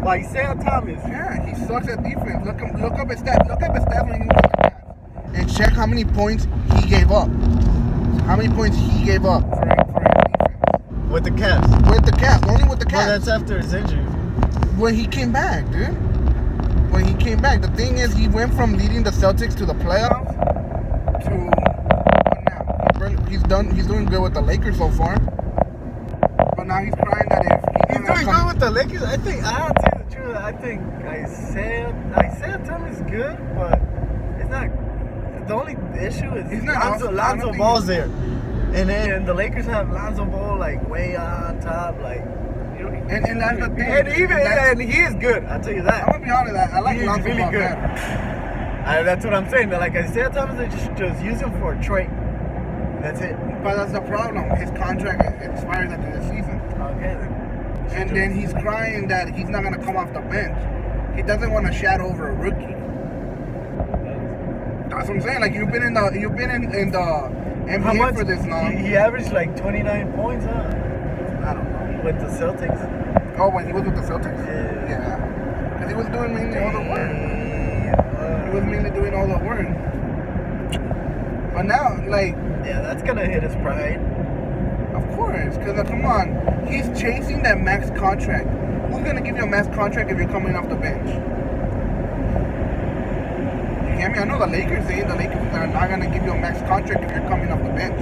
Isaiah Thomas. Yeah, he sucks at defense. Look up his stats. Look up his stats when he was on the Cavs. And check how many points he gave up. How many points he gave up for his defense. With the Cavs. With the Cavs. Only with the Cavs. Well, that's after his injury. When he came back, dude. When he came back. The thing is, he went from leading the Celtics to the playoffs to what now? He's doing good with the Lakers so far. But now he's crying that if he's doing good with the Lakers. I have to tell you the truth. I think Isaiah Thomas is good, but it's not. The only issue is he's not Lonzo Ball's there, and then the Lakers have Lonzo Ball like way on top, like. And that's the thing. And he is good. I'll tell you that. I'm gonna be honest. I like Lonzo really Ball good. better. That's what I'm saying. Like Isaiah Thomas, they just use him for a trade. That's it. But that's the problem. His contract expires at the end of the season. Okay. And then he's crying that he's not gonna come off the bench. He doesn't want to shadow over a rookie. That's what I'm saying. Like you've been in the NBA for this long. He averaged like 29 points, huh? I don't know. With the Celtics. Oh, when he was with the Celtics? Yeah. Because he was doing mainly all the work. He was mainly doing all the work. But now, like... Yeah, that's going to hit his pride. Of course. Because, come on. He's chasing that max contract. Who's going to give you a max contract if you're coming off the bench? You hear me? I know the Lakers saying the Lakers are not going to give you a max contract if you're coming off the bench.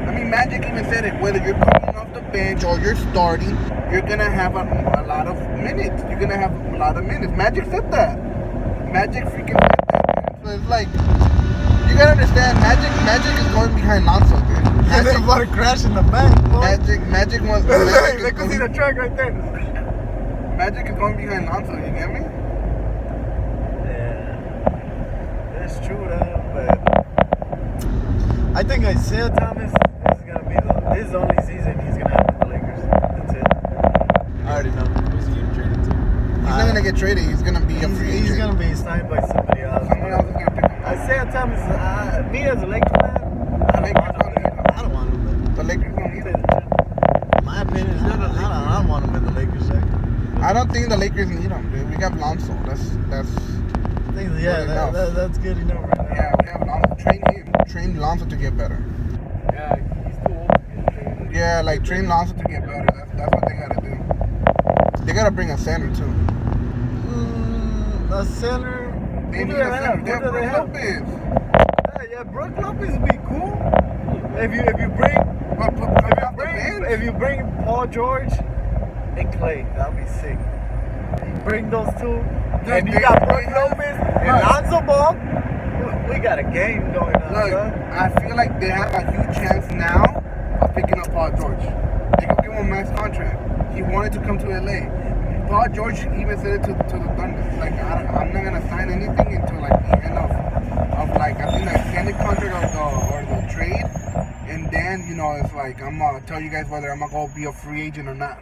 I mean, Magic even said it. Whether you're coming off the bench or you're starting, you're going to have a lot of minutes. You're going to have a lot of minutes. Magic said that. Magic freaking said that. So it's like, you got to understand, Magic is going behind Lonzo, dude. Magic about to crash in the back, boy. Magic wants... They can see the track right there. Magic is going behind Lonzo, you get me? Yeah. That's true, though, but... I think Isaiah Thomas... This is the only season he's gonna have with the Lakers. That's it. I already know. Who's he getting traded to? He's not gonna get traded. He's gonna be a free agent. He's gonna be signed by somebody else. Someone else is gonna pick him up. Isaiah Thomas, me as a Lakers fan, I don't want him. The Lakers don't need him. In my opinion, I don't want him in the Lakers sector. I don't think the Lakers need him, dude. We got Lonzo. That's good enough right now. Yeah, we have Lonzo. Train Lonzo to get better. Yeah, he's too old to get traded. Yeah, like train Lonzo to get better. That's what they gotta do. They gotta bring a center too. A center. They need a center. They have Brook Lopez. Yeah, Brook Lopez would be cool. If you bring Paul George and Clay, that'd be sick. You bring those two, and you got Brook Lopez and Lonzo Ball. We got a game going on. Look, I feel like they have a huge chance now of picking up Paul George. They could give him a max contract. He wanted to come to LA. Paul George even said it to the Thunder. Like, I'm not gonna sign anything until like the end of like I think the extended contract or the trade, and then it's like I'm gonna tell you guys whether I'm gonna go be a free agent or not.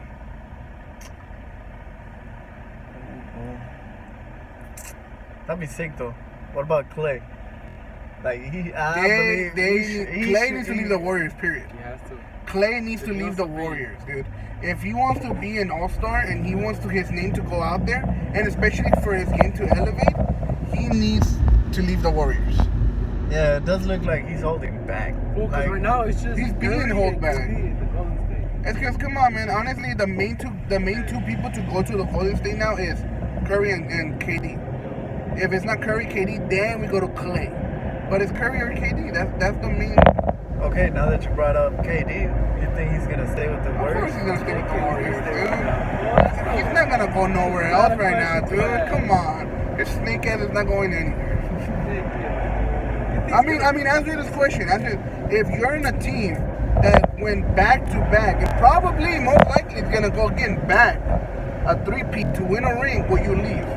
That'd be sick though. What about Clay? Like Clay needs to leave the Warriors. Period. He has to. Clay needs to leave the Warriors, dude. If he wants to be an all-star and he wants his name to go out there, and especially for his game to elevate, he needs to leave the Warriors. Yeah, it does look like he's holding back. Well, because right now it's just he's being held back. It's because come on, man. Honestly, the main two people to go to the Golden State now is Curry and KD. If it's not Curry, KD, then we go to Clay. But it's Curry or KD. That's the main. Okay, now that you brought up KD, you think he's gonna stay with the Warriors? Of course he's gonna stay with the Warriors, dude. He's not gonna go nowhere else right now, dude. Come on, his snake ass is not going anywhere. I mean, answer this question. If you're in a team that went back to back, it probably most likely is gonna go again back a three-peat to win a ring. Will you leave?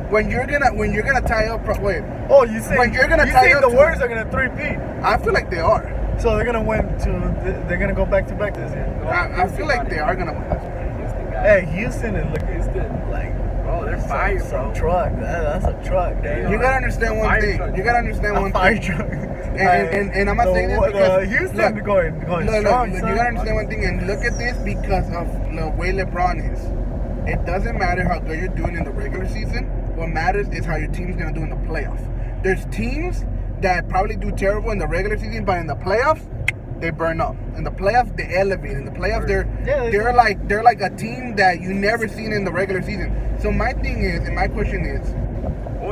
When you're gonna tie up, wait. Oh, you say when you're gonna tie up the Warriors are gonna three-peat? I feel like they are. So they're gonna win they're gonna go back to back this year. I feel like they are gonna win this year. Hey, Houston is looking like, oh, they're fire, bro. Truck. That's a truck. You gotta understand one thing. You gotta understand one fire thing. Truck. And I'm gonna say this because Houston going strong. You gotta understand one thing, and look at this because of the way LeBron is. it doesn't matter how good you're doing in the regular season. What matters is how your team's gonna do in the playoffs. There's teams that probably do terrible in the regular season, but in the playoffs, they burn up. In the playoffs, they elevate. In the playoffs, they're like a team that you never seen in the regular season. So my thing is, and my question is,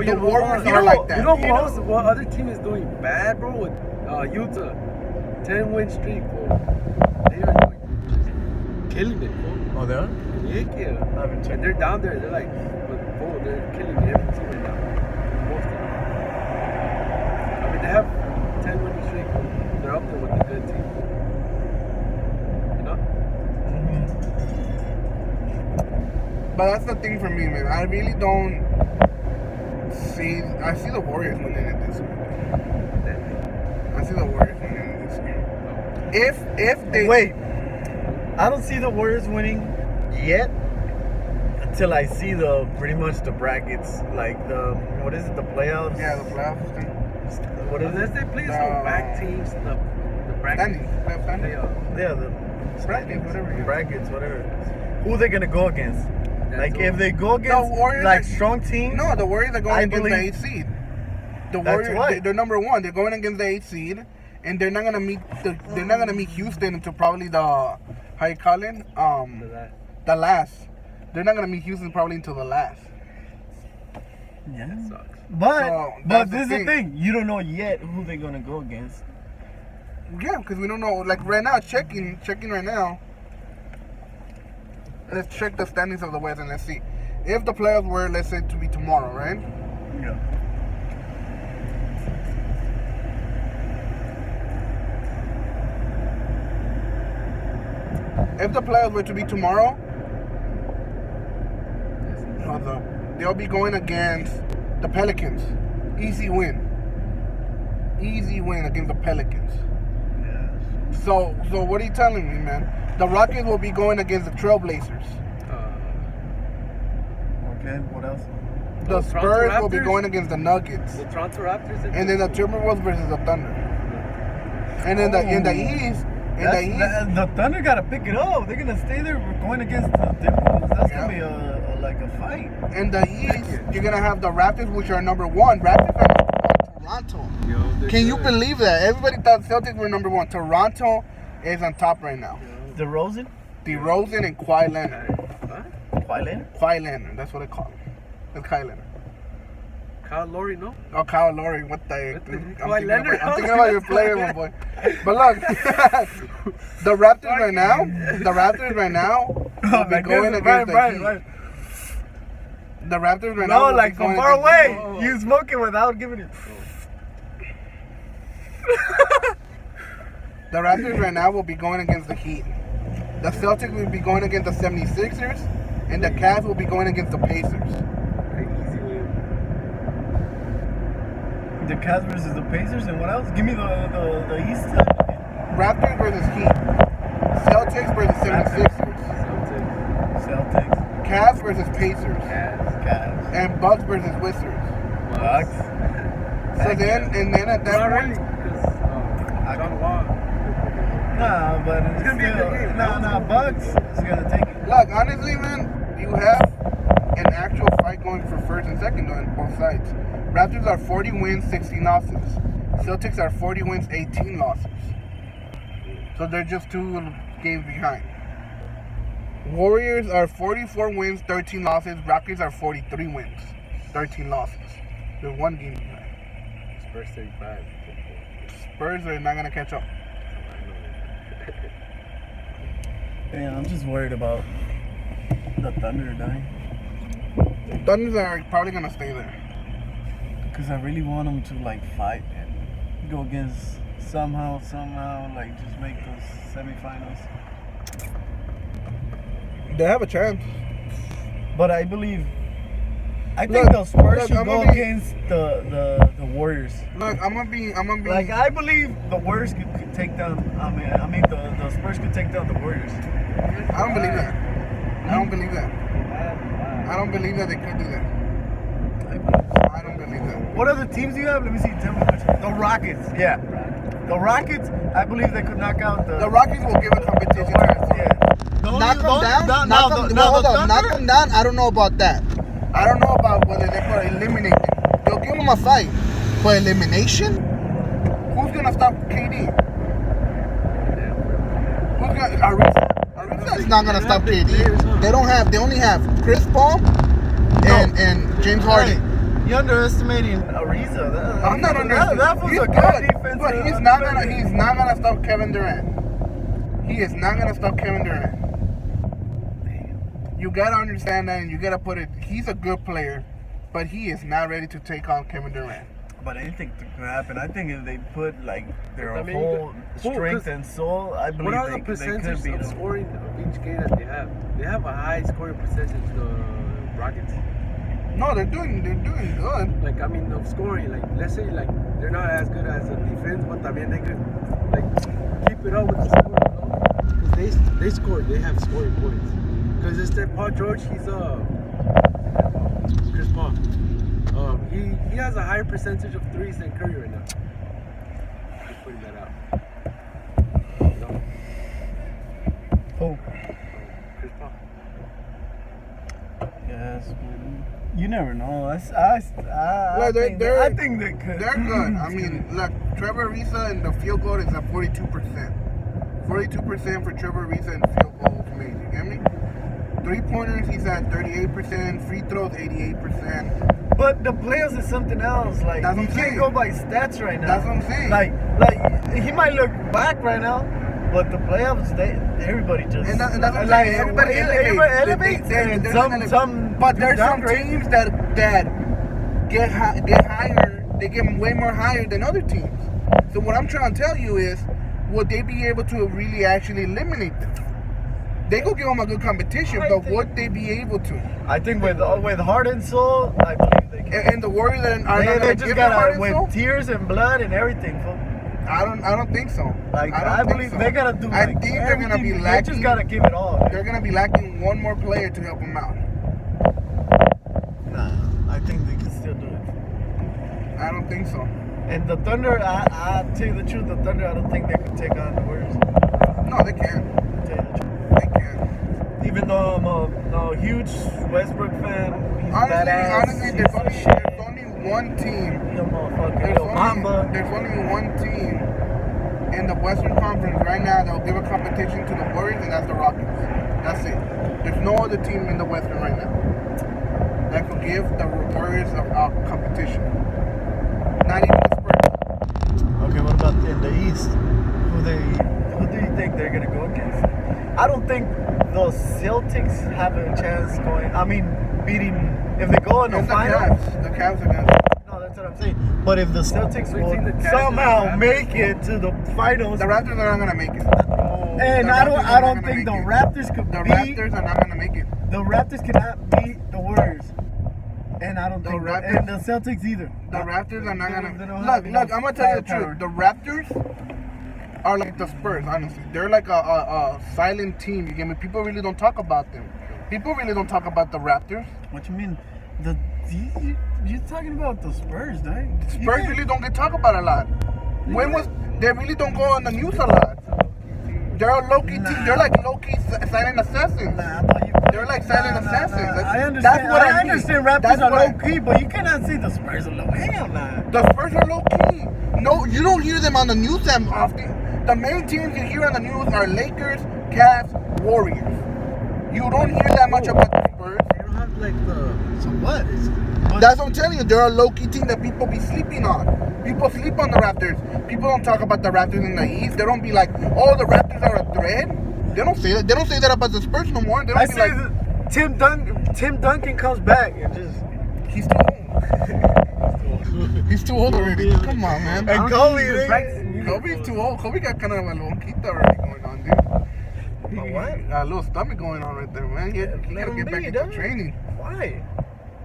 the Warriors are like that. You know what other team is doing bad, bro? With Utah, 10-win streak, bro. They are doing killing it, bro. Oh, they are? Yeah. I haven't checked. And they're down there. They're like, bro, they're killing every team right now. Most of them. I mean, they have 10-win streak. They're up there with the good team. You know? But that's the thing for me, man. I really don't see. I see the Warriors winning it this year. I see the Warriors winning it this year. If they Wait, I don't see the Warriors winning yet until I see the pretty much the brackets, like the what is it, the playoffs? yeah, the playoffs thing. What is Unless it? they play some back teams, the bracket. Playoff standings. Yeah, the Brackets, whatever. Yeah. brackets, whatever. Who they gonna go against? Like if they go The against Warriors like are- strong teams. No, the Warriors are going I against the believe- 8th seed. The That's Warriors, what? they're number 1. They're going against the 8th seed, and they're not gonna meet Houston until probably the how you call it the last. They're not gonna meet Houston probably until the last. Yeah. That sucks. But So, that's this is the the thing. You don't know yet who they're gonna go against. Yeah, because we don't know. Like right now, checking right now. Let's check the standings of the West and let's see if the playoffs were, let's say, to be tomorrow, right? Yeah. If the playoffs were to be tomorrow, they'll be going against the Pelicans. Easy win. Easy win against the Pelicans. Yeah. So what are you telling me, man? The Rockets will be going against the Trailblazers. Okay. What else? The The Spurs Toronto will be Raptors? going against the Nuggets. The Toronto Raptors. And then the Timberwolves versus the Thunder. And then in the East, The Thunder gotta pick it up. They're gonna stay there going against the Timberwolves. That's Yeah. gonna be a fight. in the East, you're gonna have the Raptors, which are number 1. Raptors are number 1, Toronto. Can you believe that? Everybody thought Celtics were number 1. Toronto is on top right now. DeRozan? DeRozan and Kawhi Leonard. Kawhi Leonard? Kawhi Leonard, that's what they call him. It's Kawhi Leonard. Kyle Lowry, no? Oh, Kyle Lowry, what the heck, dude? Kawhi Leonard? I'm thinking about your player, my boy. But look, the Raptors right now will be going against the Heat. The Raptors right now No, will like be from going far against away. You smoking without giving it. The Raptors right now will be going against the Heat. The Celtics will be going against the 76ers, and the Cavs will be going against the Pacers. Easy win. The Cavs versus the Pacers, and what else? Give me the East. Raptors versus Heat. Celtics versus 76ers. Celtics. Cavs versus Pacers. Cavs. And Bucks versus Wizards. Bucks. So then at that Not point, really, because John Wall. Nah, but it's gonna be a still, good game. nah, Bucks is gonna take it. look, honestly, man, you have an actual fight going for first and second on both sides. Raptors are 40 wins, 16 losses. Celtics are 40 wins, 18 losses. So they're just 2 games behind. Warriors are 44 wins, 13 losses. Rockets are 43 wins, 13 losses. They're 1 game behind. Spurs 35. Spurs are not going to catch up. Man, I'm just worried about the Thunder dying. Thunders are probably going to stay there. Because I really want them to, like, fight and go against somehow, like, just make those semifinals. They have a chance. But I believe, I Look, think the Spurs look, should I'm go gonna be- against the Warriors. Look, I'm gonna be. Like, I believe the Warriors could take down, I mean the Spurs could take down the Warriors. I don't believe that. I don't believe that. I don't believe that they could do that. I don't believe that. What other teams do you have? Let me see. Tell me which. The Rockets. Yeah. The Rockets, I believe they could knock out The Rockets will give a competition. Yeah. The only, Not them down. Hold on. Knock them down. I don't know about that. I don't know about whether they're going to eliminate them. They'll give them a fight. But elimination? Who's going to stop KD? Who's going to... Ariza's not going to stop KD. They only have Chris Paul and James Harden. You're underestimating Ariza. I'm not underestimating. That was a good defense. But he's not gonna stop Kevin Durant. He is not gonna stop Kevin Durant. You gotta understand that, and you gotta put it. He's a good player, but he is not ready to take on Kevin Durant. But anything could happen. I think if they put like their whole strength and soul, I believe what are they the could percentages beat of them. scoring of each game that they have? They have a high scoring percentage. The Rockets. No, they're doing good. Like, I mean, of scoring, like, let's say, like, they're not as good as the defense, but I mean, they could, like, keep it up with the score, you know? Because they score, they have scoring points. Because it's that Paul George, he's, Chris Paul. He has a higher percentage of threes than Curry right now. Just putting that out. You know? Oh. Chris Paul. Yes, man. You never know. I think they could. They're good. I mean, look, Trevor Ariza in the field goal is at 42%. 42% for Trevor Ariza in field goals made. You get me? 3-pointers, he's at 38%. Free throws, 88%. But the playoffs is something else. Like, That's what you I'm can't saying. go by stats right now. That's what I'm saying. Like he might look back right now, but the playoffs, everybody just And that's what I'm saying. Everybody elevates. But there's some teams that get higher. They get way more higher than other teams. So what I'm trying to tell you is, would they be able to really actually eliminate them? They go give them a good competition, but would they be able to? I think with heart and soul, I believe they can. And the Warriors are not They gonna just give them heart gotta and soul? with tears and blood and everything. Fool. I don't think so. Like I I don't believe think so. they gotta do. I Like, think they're gonna be everything. lacking. They just gotta give it all. Man. They're gonna be lacking one more player to help them out. Nah, I think they can still do it. I don't think so. And the Thunder, I tell you the truth, the Thunder, I don't think they can take on the Warriors. No, they can. Tell you the truth. They can. Even though I'm a huge Westbrook fan, he's badass. Honestly, there's only one team. Yo, motherfucker, yo, Mamba. There's only one team in the Western Conference right now that will give a competition to the Warriors, and that's the Rockets. That's it. There's no other team in the Western right now that could give the Warriors a competition. Not even the Spurs. Okay, what about in the East? Who do you think they're gonna go against? I don't think the Celtics have a chance going. I mean, beating if they go in the finals. The Cavs are gonna. No, that's what I'm saying. But if the Celtics So you think the will Cavs somehow and the make it to the finals, The Raptors are not gonna make it. and The I Raptors are don't not think gonna the make it. Raptors could The beat. Raptors are not gonna make it. The Raptors cannot beat the Warriors, and I don't The think Raptors- and the Celtics either. The Raptors are not They gonna. don't have Look, I'm gonna tell you the firepower. truth. The Raptors are like the Spurs, honestly. They're like a silent team. You get me? People really don't talk about them. People really don't talk about the Raptors. What you mean? You're talking about the Spurs, right? Spurs really don't get talked about a lot. They really don't go on the news a lot. They're a low-key team. They're like low-key silent assassins. They're like silent assassins. I understand. That's what I mean. understand Raptors That's are what I- low key, but you cannot say the Spurs are low. Hell nah. The Spurs are low-key. No, you don't hear them on the news that often. The main teams you hear on the news are Lakers, Cavs, Warriors. You don't hear that much about the Spurs. You don't have like the. So what? That's what I'm telling you. They're a low-key team that people be sleeping on. People sleep on the Raptors. People don't talk about the Raptors in the East. They don't be like, oh, the Raptors are a threat. They don't say that. They don't say that about the Spurs no more. They don't I be say like, that Tim Duncan comes back and just. he's too old. He's too old already. Come on, man. And Kobe, Kobe's too old. Kobe got kind of a lonquita already going on, dude. A what? A little stomach going on right there, man. You Let gotta him get back be, into dog. training. Why?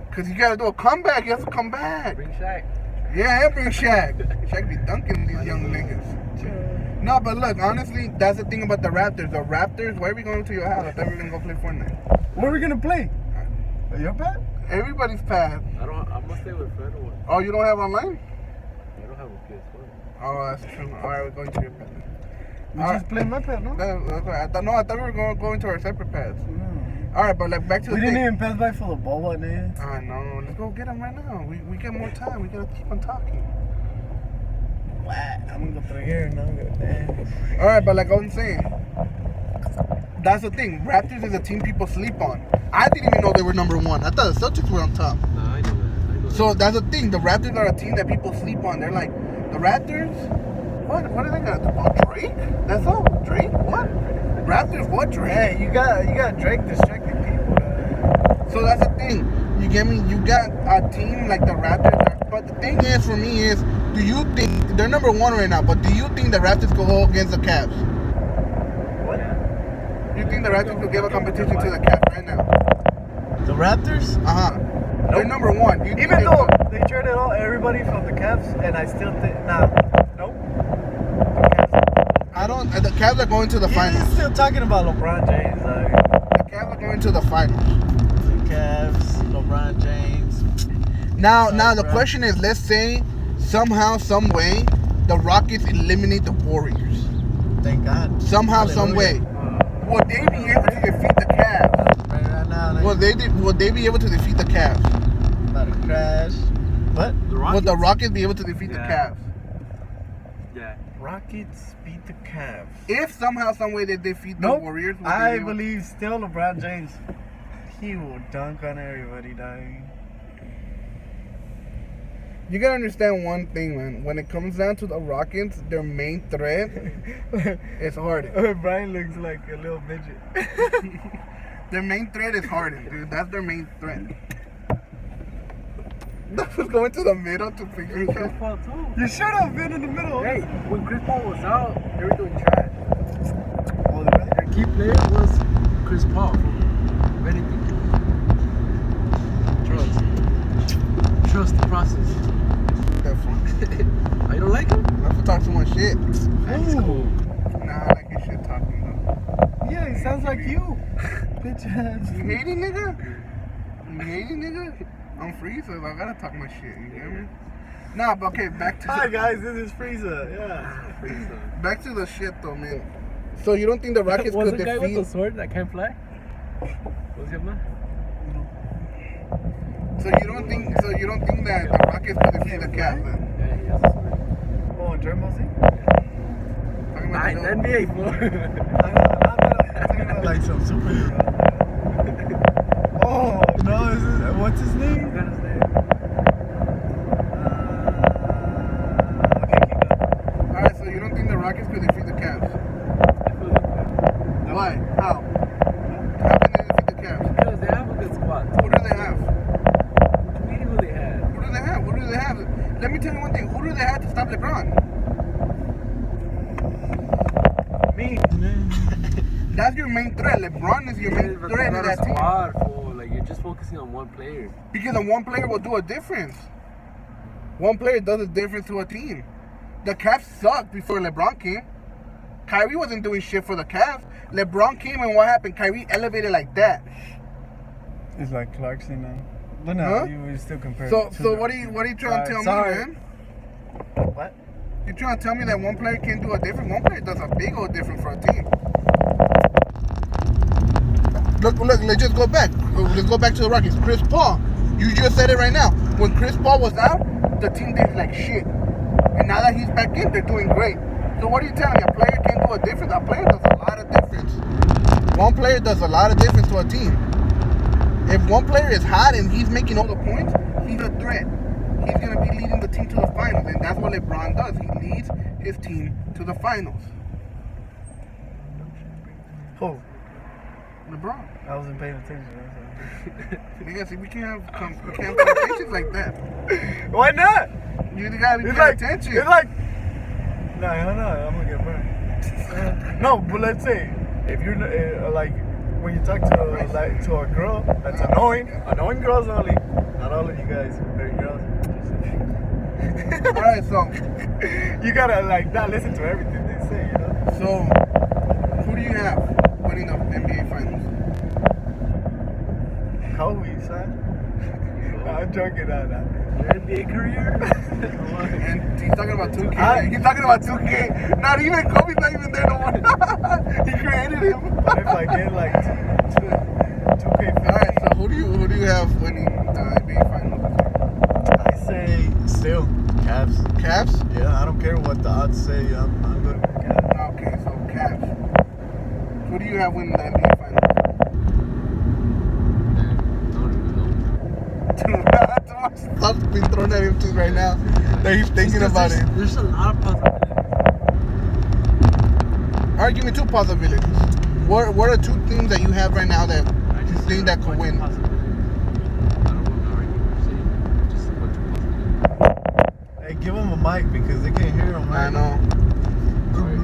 Because you gotta do a comeback. You have to come back. Bring Shaq. Yeah, bring Shaq. Shaq be dunking these young niggas. No, but look, honestly, that's the thing about the Raptors. The Raptors, why are we going to your house? I thought we were going to go play Fortnite. Where are we gonna play? Your pad? Everybody's pad. I must stay with Fred or what? Oh, you don't have online? I don't have a PS4. Oh, that's true. All right, we're going to your pad. We just play my pad, no? I thought we were going to our separate pads. All right, but like back to the We thing. didn't even pass by for the ball, nigga. I know. Let's go get them right now. We get more time. We gotta keep on talking. I'm gonna go through here now. All right, but like I was saying, that's the thing. Raptors is a team people sleep on. I didn't even know they were number one. I thought the Celtics were on top. No, I know that. So that's the thing. The Raptors are a team that people sleep on. They're like, the Raptors? What are they gonna do? Oh, Drake? That's all? Drake? What? Raptors? What? Drake? Hey, you got Drake distracting people. So that's the thing. You get me? You got a team like the Raptors. But the thing is, for me, is do you think they're number one right now? But do you think the Raptors could go against the Cavs? What? You think the Raptors could give a competition to the Cavs right now? The Raptors? Nope. They're number one. Even though they traded all everybody from the Cavs, and I still think nope. I don't. The Cavs are going to the finals. He's still talking about LeBron James. The Cavs are going to the finals. The Cavs, LeBron James. Now the question is, let's say somehow, some way, the Rockets eliminate the Warriors. Thank God. Somehow, some way, will they be able to defeat the Cavs? Right now, Will they be able to defeat the Cavs? About to crash. What? Will the Rockets be able to defeat the Cavs? Yeah. Rockets beat the Cavs. If somehow, some way they defeat the Warriors, will I they be able believe still LeBron James. He will dunk on everybody, dog. You gotta understand one thing, man. When it comes down to the Rockets, their main threat is Harden. Brian looks like a little midget. Their main threat is Harden, dude. That's their main threat. That was going to the middle to figure it Chris out. Paul too. You should have been in the middle. Hey, when Chris Paul was out, they were doing trash. Oh, the brother. Their key player was Chris Paul from Reading. Trust the process. Definitely. You don't like him? I have to talk too much shit. That's cool. Nah, I like your shit talking though. Yeah, he sounds like you. Bitch ass. You hate it, nigga? You hate it, nigga? I'm free, so I gotta talk my shit. You get me? Nah, but okay, back to Hi guys, this is Frieza. Yeah. back to the shit though, man. So you don't think the Rockets Was could the guy with defeat? the sword that can't fly? Was him that? So you don't think that the Rockets could defeat the Cavs? Then? Yeah, he has a sword. Oh, Dragon Ball Z? Talking about the NBA for. I'm talking about like some superhero. Oh, no, what's his name? I forgot his name. Okay, keep going. Alright, so you don't think the Rockets could defeat the Cavs? Why? How? How can they defeat the Cavs? Because they have a good squad. Who do they have? Who they had? Who do they have? Who do they have? Let me tell you one thing. Who do they have to stop LeBron? Me. That's your main threat. LeBron is your main threat in that team. Squad, fool. Like you're just focusing on one player. Because the one player will do a difference. One player does a difference to a team. The Cavs sucked before LeBron came. Kyrie wasn't doing shit for the Cavs. LeBron came and what happened? Kyrie elevated like that. It's like Clarkson now. But no, Huh? you would still compare. So what are you trying to tell sorry. me, man? What? You trying to tell me that one player can do a difference? One player does a big old difference for a team. Look, let's just go back. Let's go back to the Rockets. Chris Paul. You just said it right now. When Chris Paul was out, the team did like shit. And now that he's back in, they're doing great. So what are you telling me? A player can do a difference? A player does a lot of difference. One player does a lot of difference to a team. If one player is hot and he's making all the points, he's a threat. He's going to be leading the team to the finals. And that's what LeBron does. He leads his team to the finals. Who? LeBron. I wasn't paying attention. Nigga, see, we can't have conversations like that. Why not? You gotta be It's paying like, attention. it's like, no, I'm gonna get burned. No, but let's say if you're like when you talk to a girl that's annoying girls only. Not all of you guys are very girls. All right, so You gotta like not listen to everything they say, you know. So who do you have winning the NBA Finals? Kobe, son. I'm joking on that. Your NBA career? And he's talking about 2K. He's talking about 2K. Not even Kobe's not even there no more. He created him. What if I get like 2K? Alright, so who do you have winning the NBA Finals? I say still Cavs. Cavs? Yeah, I don't care what the odds say. I'm going with Cavs. Okay, so Cavs. Who do you have winning the NBA Finals? Don't even know. Stuff's been thrown at him too right now. That he's thinking about it. There's a lot of possibilities. Alright, give me two possibilities. What are two teams that you have right now that you think that could win? I don't want to argue per se. Just a bunch of possibilities. Hey, give them a mic because they can't hear them. I know. Alright.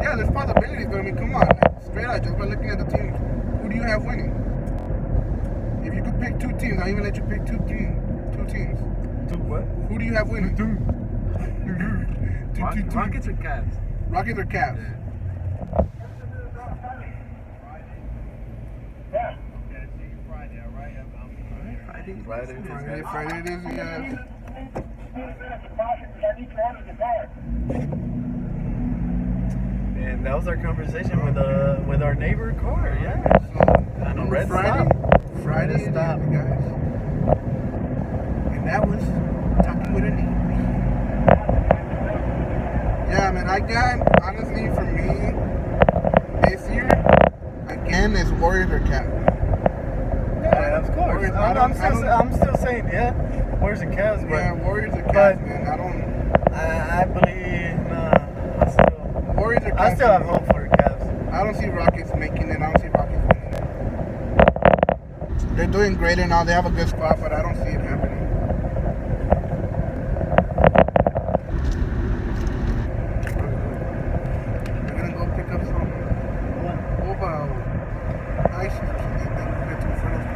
Yeah, there's possibilities, but I mean, come on. Like, straight out, just by looking at the teams. Who do you have winning? If you could pick two teams, I'll even let you pick two teams. Do what? Who do you have winning? Two. Rockets or Cavs? Rockets or Cavs? Yeah. Friday Friday it is, yeah. And that was our conversation with our neighbor car. Yeah. So, On a red Friday? stop. Friday Red it is, stop. guys. And that was talking with a neighbor. Yeah, man, I got, honestly, for me, this year, again, it's Warriors or Cavs. Yeah, of course. Warriors, I'm still saying, yeah. Warriors and Cavs, but Yeah, Warriors or but- Cavs, man. I don't. I believe Warriors or Cavs. I still have hope for the Cavs. I don't see Rockets making it. I don't see Rockets winning it. They're doing great and all. They have a good squad, but I don't see it happening. We're gonna go pick up some boba ice or something. Then we'll get to the front of the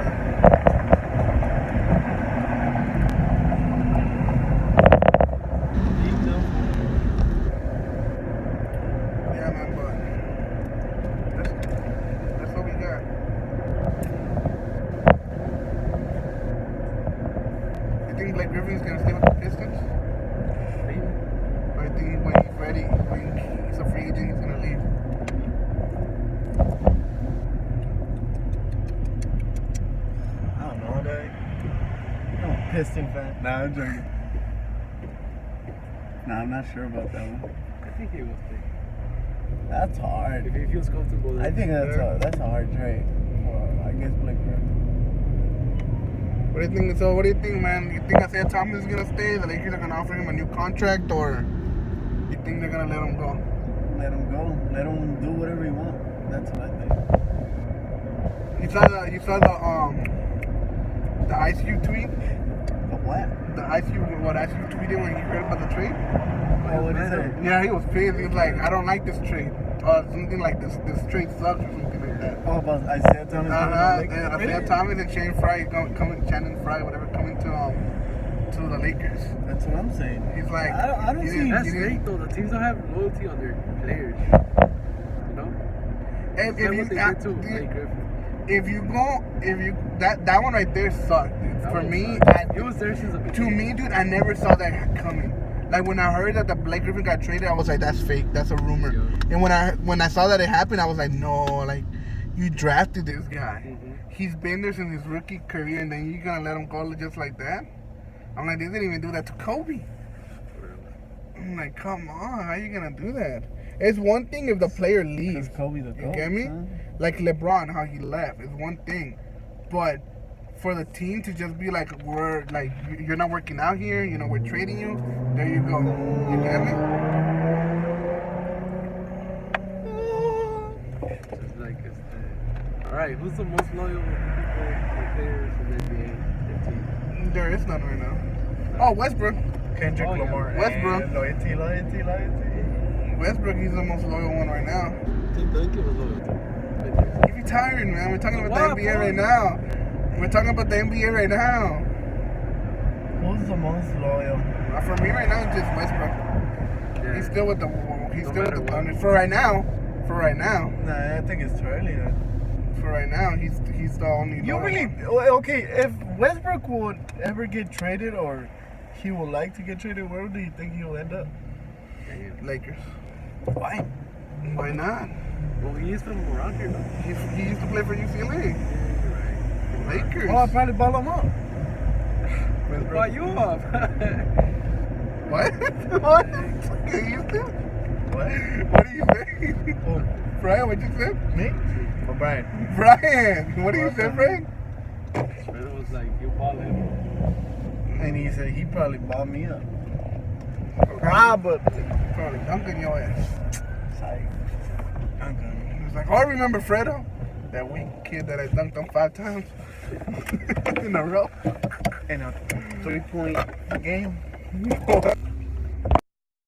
Yeah, man, but that's what we got. You think Blake Griffin's gonna stay with the Pistons? Maybe. Or you think when he's ready, when he's a free agent, he's gonna leave? I don't know, Dad. I'm a Piston fan. Nah, I'm joking. Nah, I'm not sure about that one. I think he will stay. That's hard. If he feels comfortable there. I think that's a hard trade. Well, I guess Blake Griffin. What do you think? So, what do you think, man? You think Isaiah Thomas is gonna stay? The Lakers are gonna offer him a new contract, or you think they're gonna let him go? Let him go. Let him do whatever he wants. That's what I think. You saw the Ice Cube tweet. But what? The Ice Cube tweeted when he heard about the trade. Oh, what is it? Yeah, he was pissed. He was like, I don't like this trade. Something like this trade sucks or something like that. Oh, about Isaiah Thomas. And Isaiah Thomas and Shannon Fry coming to the Lakers. That's what I'm saying. He's like, I don't see. That's great though. The teams don't have loyalty on their players. You know? And That's if what they did too, Blake Griffin. that one right there sucked, dude. That For one me, sucked. He was there since the to beginning. me, dude, I never saw that coming. Like when I heard that the Blake Griffin got traded, I was like, that's fake. That's a rumor. Yeah. And when I saw that it happened, I was like, no, like you drafted this guy. Mhm. He's been there since his rookie career, and then you're gonna let him go just like that? I'm like, they didn't even do that to Kobe. I'm like, come on, how you gonna do that? It's one thing if the player leaves. Because Kobe the You GOAT, get me? son. Like LeBron, how he left is one thing, but for the team to just be like, you're not working out here, you know, we're trading you. There you go. You get me? Just like alright, who's the most loyal people or players in the NBA? Their team? There is none right now. Oh, Westbrook. Kendrick Oh, yeah. Lamar. Westbrook. And loyalty. Westbrook, he's the most loyal one right now. Tim Duncan was loyal to. He's retiring, man. We're talking about What, the NBA bro? right now. We're talking about the NBA right now. Who's the most loyal? For me right now, it's just Westbrook. Yeah. He's still with the No Thunder. matter what. For right now. Nah, I think it's too early then. for right now, he's the only. You lower really one. okay? If Westbrook would ever get traded, or he would like to get traded, where do you think he'll end up? Lakers. Why? Why not? Well, he is from around here, no? He used to play for UCLA. Right. Lakers. Well, I'll probably ball him up. Why you off? What? What? He used to? What? What do you say? Oh, Brian, what you said? me? Or Brian? Brian, what do you say, Brian? Fredo was like, you ball him. And he said he probably balled me up. Probably. Probably dunking your ass. Sorry. I'm gonna. He was like, oh, I remember Fredo, that weak kid that I dunked on 5 times in a row. In a 3-point game.